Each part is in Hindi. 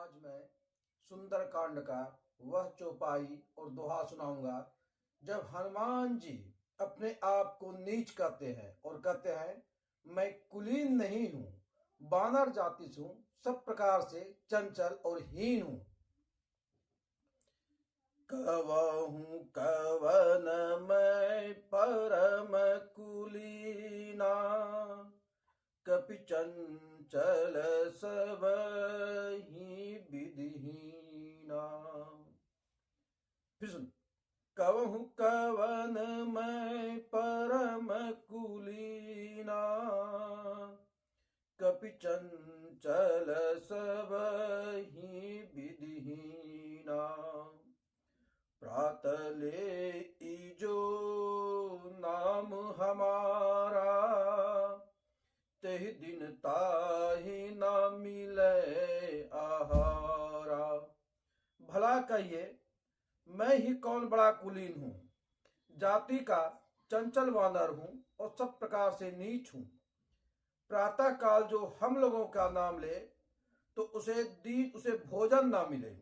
आज मैं सुंदरकांड का वह चौपाई और दोहा सुनाऊंगा जब हनुमान जी अपने आप को नीच करते हैं और कहते हैं मैं कुलीन नहीं हूं, बानर जाति से हूं, सब प्रकार से चंचल और हीन हूं। कवहूं कवन मैं परम कुलीना, कपि चंचल सबहि विधिहीना। फिर सुन। कवहूं कवन मैं परम कुलीना, कपि चंचल सबहि विधिहीना। प्रातले इजो नाम हमारा, तेहि दिन ताहि न मिले आहारा। भला कहिए मैं ही कौन बड़ा कुलीन हूँ, जाति का चंचल वानर हूँ और सब प्रकार से नीच हूँ। प्रातः काल जो हम लोगों का नाम ले तो उसे भोजन ना मिले।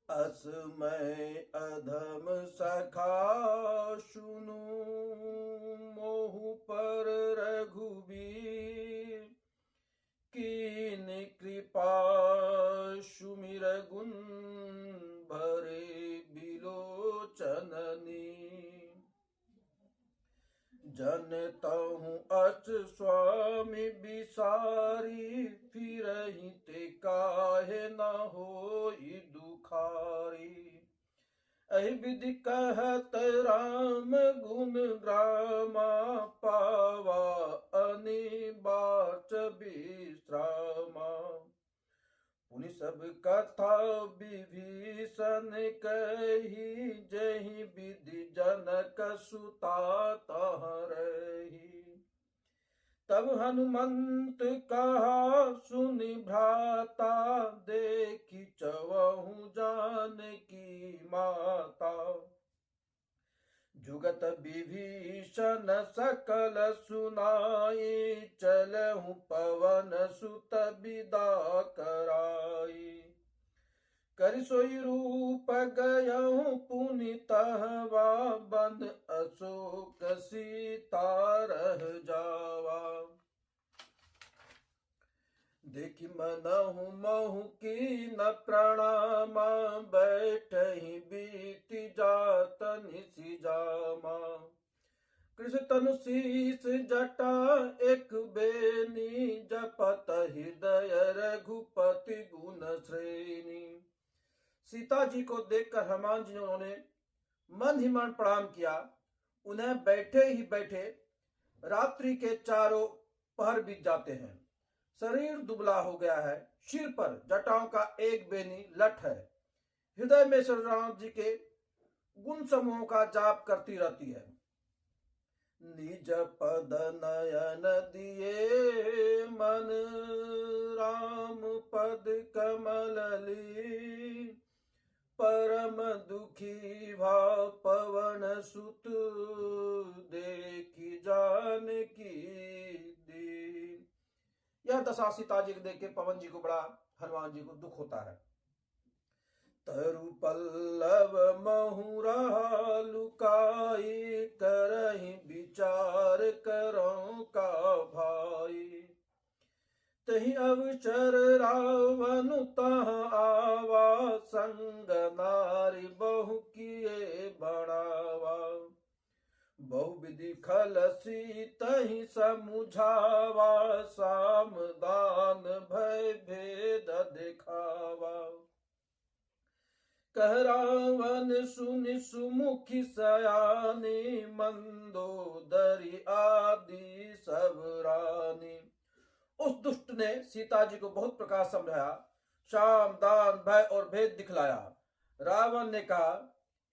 असमय अधम सखा सुनु, मोहु पर रघुबीर। कीन कृपा सुमिर गुण, भरे बिलोचननी। जनतहु अच स्वामी बिसारी, फिरहि ते काहे न होई दुखारी। एहि विधि कहत राम गुण ग्रामा, पावा अनिबाच विश्रामा। पुनि सब कथा विभीषण कही, जहि विधि जनक सुता तहाँ रही। तब हनुमंत कहा सुनि भ्राता, देखि चवहु जानकी माता। जुगत विभीषण सकल सुनाई, चलहु पवन सुत बिदा कराई। करि सोई रूप गयहु पुनि तहवा, बंद अशोक सीता रह जावा। देखि मनहु महु कीन प्रणामा, बैठहि बीति जात निशि जामा। कृष्ण तनु शीस जटा एक बेनी, जपत हृदय रघुपति गुण श्रेणी। सीता जी को देखकर हनुमान जी ने उन्होंने मन ही मन प्रणाम किया। उन्हें बैठे ही बैठे रात्रि के चारों पहर बीत जाते हैं। शरीर दुबला हो गया है, सिर पर जटाओं का एक बेनी लठ है। हृदय में श्री राम जी के गुण समूहों का जाप करती रहती है। निज पद नयन दिए मन, राम पद कमल ली। परम दुखी भाव पवन सुत, देखी जानकी दीन। यह दशा सीता जी को देख के पवन जी को बड़ा, हनुमान जी को दुख होता है। तरु पल्लव महु रहा लुकाई, करहि विचार करौं का भाई। तहि अवसर रावण तहाँ आवा, संग नारी बहु किए बढ़ावा। बहुविधि खलसी तहि समुझावा, साम दान भय भेद दिखावा। कह रावण सुनि सुमुखी सयानी, मंदोदरी आदि सब रानी। उस दुष्ट ने सीता जी को बहुत प्रकार समझाया, शाम दान भय और भेद दिखलाया। रावण ने कहा,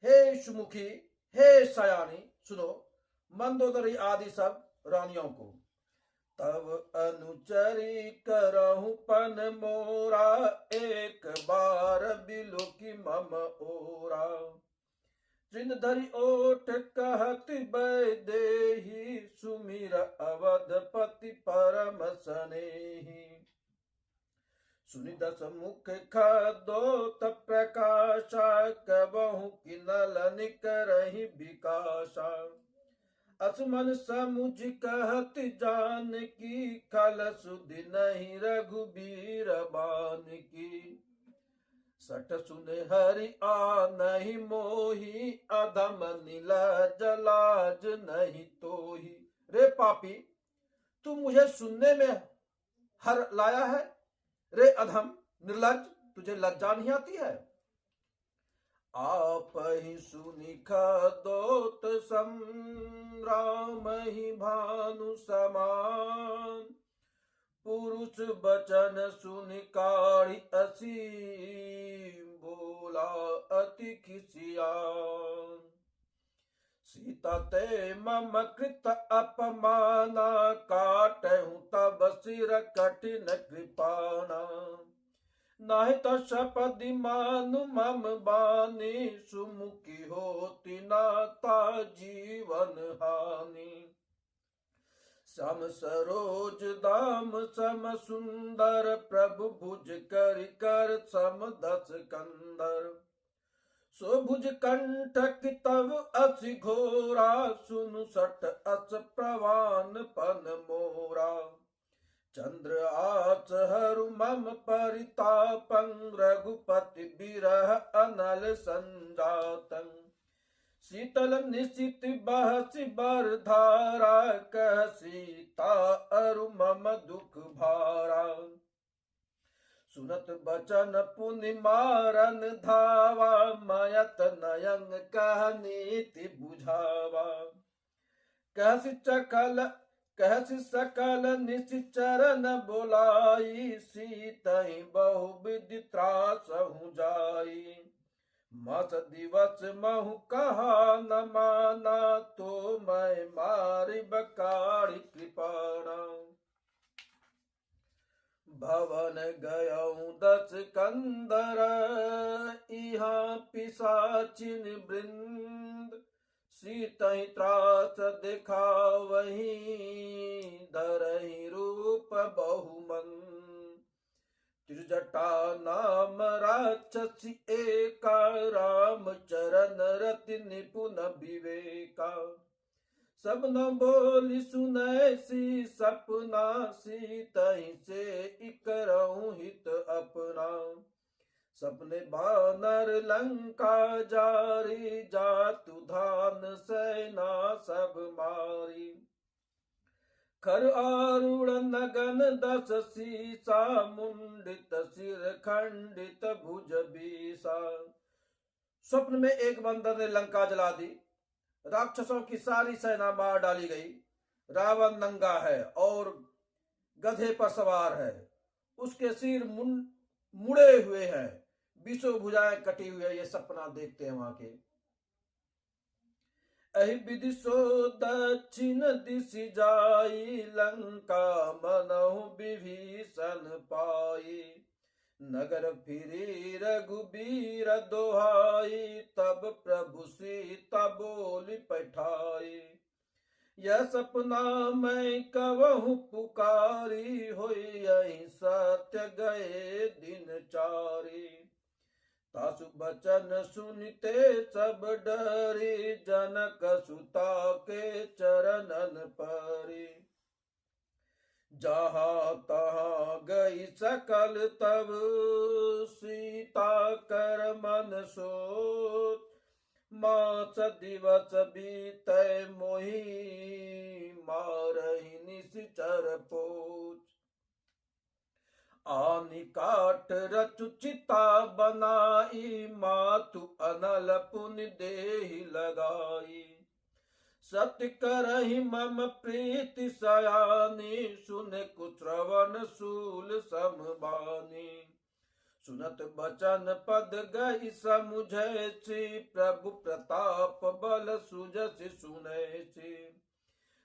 हे सुमुखी, हे सयानी, सुनो मंदोदरी आदि सब रानियों को। तब अनुचरी करहु पन मोरा, एक बार बिलो की मम ओरा। तृणधरि ओठ कहत वैदेही, सुमिर अवधपति परम स्नेही। सुनि दस मुख खदोत प्रकाशा, कबहु किनल निकरहि विकासा। असमन समुझ कहत जान की, खल सुधि नहीं रघुबीर बान की। सठ सुने हरि नहीं मोही, अधम नीलज लाज नहीं तोही। रे पापी, तू मुझे सुनने में हर लाया है। रे अधम निर्लज, तुझे लज्जा नहीं आती है। आप ही सुनि खदोत सम, राम ही भानु समान। पुरुष बचन सुनि काढ़ी असीम, बोला अति खिसियान। सीता ते मम कृत अपमाना, काटहु तब सिर कठिन कृपाना। नाहि तो शपथि मानु मम बानी, सुमुखी होती नाता जीवन हानि। सम सरोज दाम सम सुंदर, प्रभु भुज कर कर सम दस कंदर। सो भुज कंटक तव असि घोरा, सुनु सठ अस प्रवान पन मोरा। चंद्र आस हरु मम परितापं, रघुपति बिरह अनल संजातं। शीतल निशित बहसि बर धारा, कह सीता अरु मम दुख भारा। सुनत बचन पुनि मारन धावा, मयत नयन कह नीति बुझावा। कहसि सकल निश्चरन बोलाई, सीतहि बहुविधि त्रासहु जाई। मास दिवस महु कहा न माना, तो मैं मारिब काढ़ी कृपाणा। भवन गयऊँ दस कंदर, इहाँ पिशाचिन वृंद। सीतहि त्रास दिखावहीं, धरहि रूप बहुमंद। त्रिजटा नाम राक्षसी एका, राम चरण रति निपुण विवेका। सब न बोली सुनै सी सपना, सीतहि से इकरऊँ हित अपना। सपने बानर लंका जारी, जातु धान सेना सब मारी। खर आरूढ़ नगन दस सीसा, मुंडित सिर खंडित भुज बीसा। स्वप्न में एक बंदर ने लंका जला दी, राक्षसों की सारी सेना मार डाली गई। रावण नंगा है और गधे पर सवार है, उसके सिर मुड़े हुए हैं, बीसों भुजाएं कटी हुई है। ये सपना देखते हैं वहां के। अहि विधि सो दक्षिण दिशि जाई, लंका मनहु विभीषण पाई। नगर फिरी रघुबीर दोहाई, तब प्रभु सीता बोली पैठाई। यह सपना मैं कवहु पुकारी, होई यही सत्य गए दिन चारी। तासु बचन सुनते सब डरी, जनक सुता के चरणन परी। जहाँ तहाँ गई सकल तब, सीता कर मन सोच। मास दिवस बीतै मोहि, मारहि निश्चर पोच। आनि काट रचु चिता बनाई, मातु अनल पुनि देहि लगाई। सत्य करहि मम प्रीति सयानी, सुन कुश्रवण शूल समबानी। सुनत बचन पद गई समुझैछि, प्रभु प्रताप बल सुजसि सुनैछि।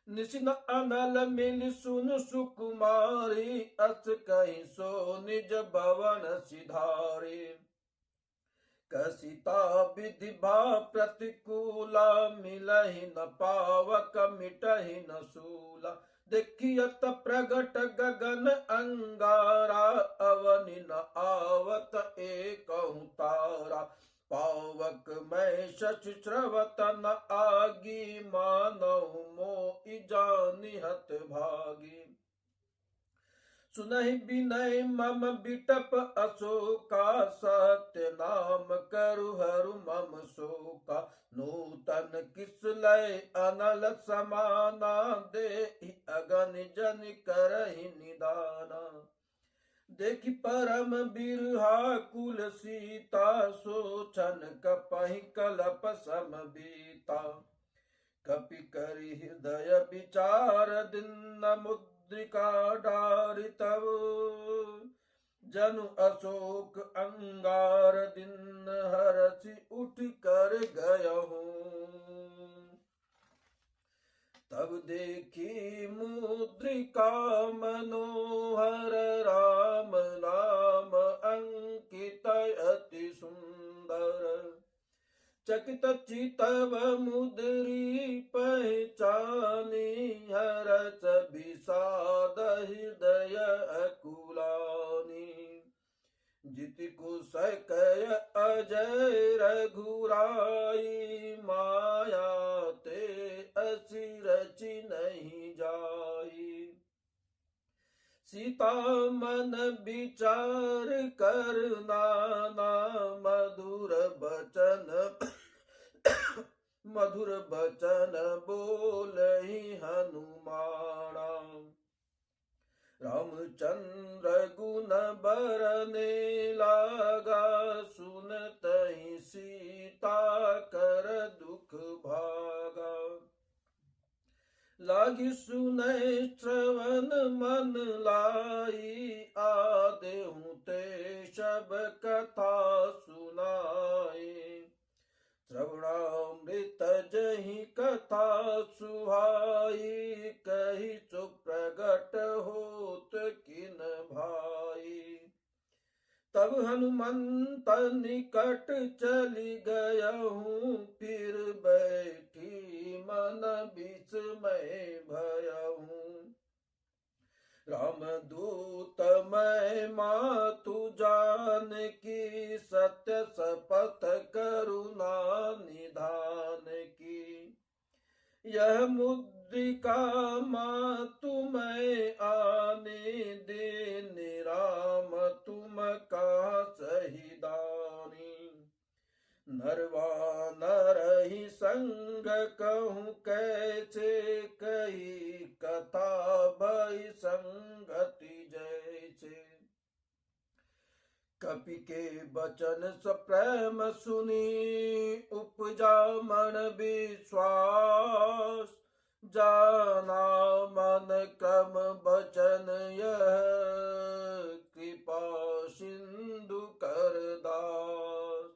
निशिन अनल मिल सुन सुकुमारी, अस कहि सो निज भवन सिधारी। कसिता विधि भाव प्रतिकूला, मिलहि न पावक मिटहि न सूला। देखियत प्रगट गगन अंगारा, अवनि न पर्वत एकहु तारा। पावक मैं शशि श्रवत न आगी, मानहु मोहि जानिहत भागी। सुनहि विनय मम बिटप अशोका, सत्य नाम करु हरु मम शोका। नूतन किसलय अनल समाना, देहि अगन जन करहि निदाना। देखि परम बिरहा कुल सीता, सोचन कपहि कलप समबीता। कपि करि हृदय विचार, दीन मुद्रिका डारि तब। जनु अशोक अंगार, दिन हरषि उठ कर गयहूँ। तब देखी मुद्रिका मनोहर, राम नाम अंकित अति सुंदर। चकित चितव मुद्री पहचानी, हरष विषाद हृदय अकुलानी। जिति कुशय कय अजय रघुराई, माया ते असी रचि नहीं जाई। सीता मन विचार कर नाना, मधुर बचन बोलहि हनुमाना। रामचंद्र गुण बरने लागा, सुनतहि सीता कर दुख भागा। लागी सुनै श्रवण मन लाई, आदेहु ते सब कथा सुनाई। श्रवणामृत जहि कथा सुहाई, कहि सुप्रगट होत किन भाई। तब हनुमंत निकट चली गयहूँ, फिर बैठी मन विस्मय भयहूँ। रामदूत मैं मातु जानकी, सत्य शपथ करुणा निधान की। यह मुद्रिका मातु मैं आने देने, राम तुम कहाँ सहिदानी। नरवानर ही संग कहूँ कैसे, कही कथा भई संगति जैसे। कपि के बचन सप्रेम सुनी, उपजा मन विश्वास। जाना मन क्रम बचन यह, कृपा सिंधु कर दास।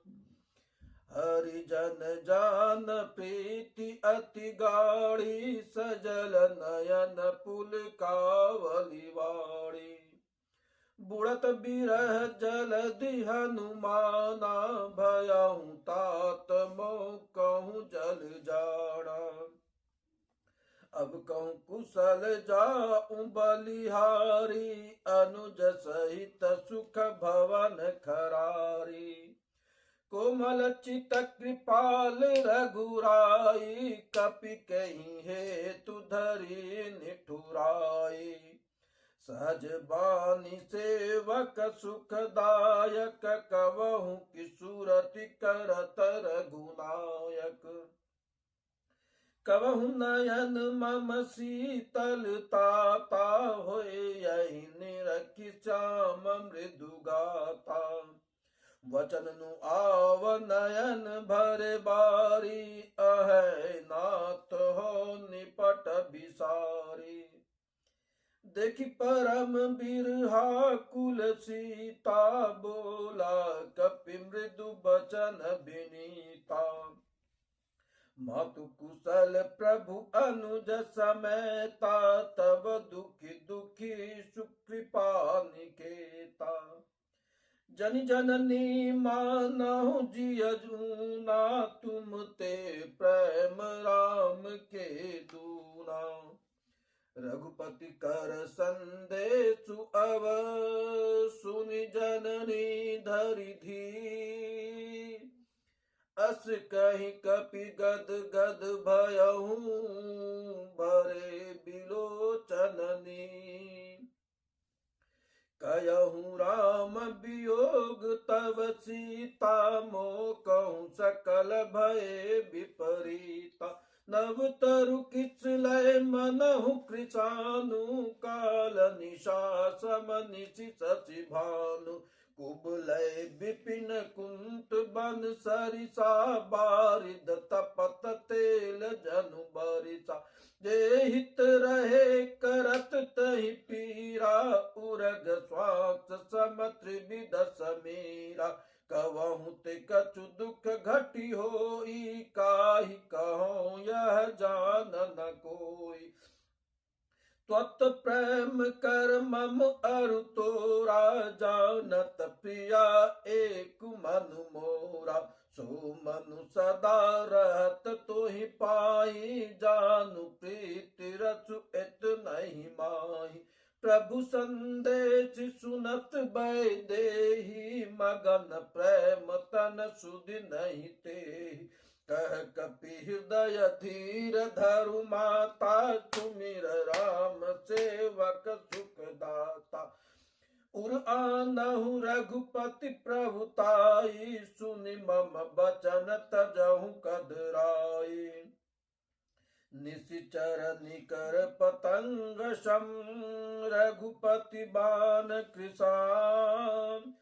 हरिजन जान प्रीति अति गाढ़ी, सजल नयन पुलकावली वाणी। बुढ़त बिरह जलधि हनुमाना, भयहु तात मोह कहूँ जल जाना। अब कहूँ कुशल जाऊं बलिहारी, अनुज सहित सुख भवन खरारी। कोमल चित कृपाल रघुराई, कपि कहीं हेतु धरी निठुराई। सहज बानी सेवक सुखदायक, कवहु की सूरति करत रघुनायक। कवहु नयन मम शीतलता, होय यही निरखि श्याम मृदु गाता। वचन नु आव नयन भरे बारी, अहै नाथ हो निपट बिसारी। देखि परम बिरहा कुल सीता, बोला कपि मृदु बचन विनीता। मातु कुशल प्रभु अनुज समेता, तब दुखी दुखी सुकृपा निकेता। जन जननी मानहु जिय जूना, तुम ते प्रेम राम के दूना। रघुपति कर संदेशु अव, सुनि जननी धर परिधि। अस कहीं कपि गद गद भयहूँ, भरे बिलोचननी। कहूँ राम वियोग तव सीता, मोह कहूँ सकल भय विपरीता। नव तरु किच लय मनहु कृशानु, काल निशा सम निशि शशि भानु। कुबलय विपिन कुंत बन सरिसा, बारिद तपत तेल जनु बरिसा। जे हित रहे करत तहि पीरा, उरग स्वास सम त्रिविध समीरा। कहूँ ते कछु दुख घटी होई, काहि कहूँ यह जान न कोई। त्वत प्रेम कर मम अरु तोरा, जानत प्रिया एक मनु मोरा। सो मनु सदा रहत तोहि पाई, जानु प्रीति रसु एत नहीं माही। प्रभु संदेश सुनत वैदेही, मगन प्रेम तन सुधि नहीं तेहि। कह कपि हृदय धीर धरु माता, सुमिर राम सेवक सुखदाता। उर आनहु रघुपति प्रभुताई, सुनि मम बचन तजहु कदराई। निशिचर निकर पतंग सम, रघुपति बाण कृशान।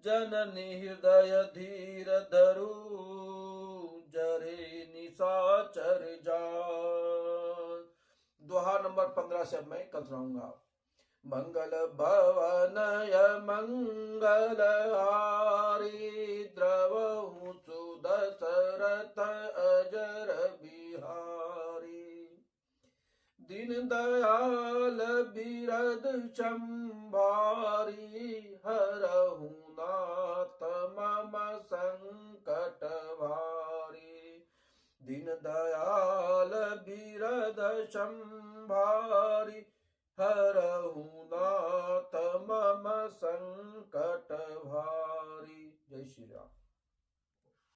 जननी हृदय धीर धरु, जरे निशाचर जान। दोहा नंबर 15 से अब मैं कल सुनाऊंगा। मंगल भवनय मंगल हारी, द्रवहु सुदशरथ अजर बिहारी। दीन दयाल बिरद संभारी, हरहु नाथ मम संकट भारी। दीन दयाल बिरद संभारी, हरहु नाथ मम संकट भारी। जय श्री राम।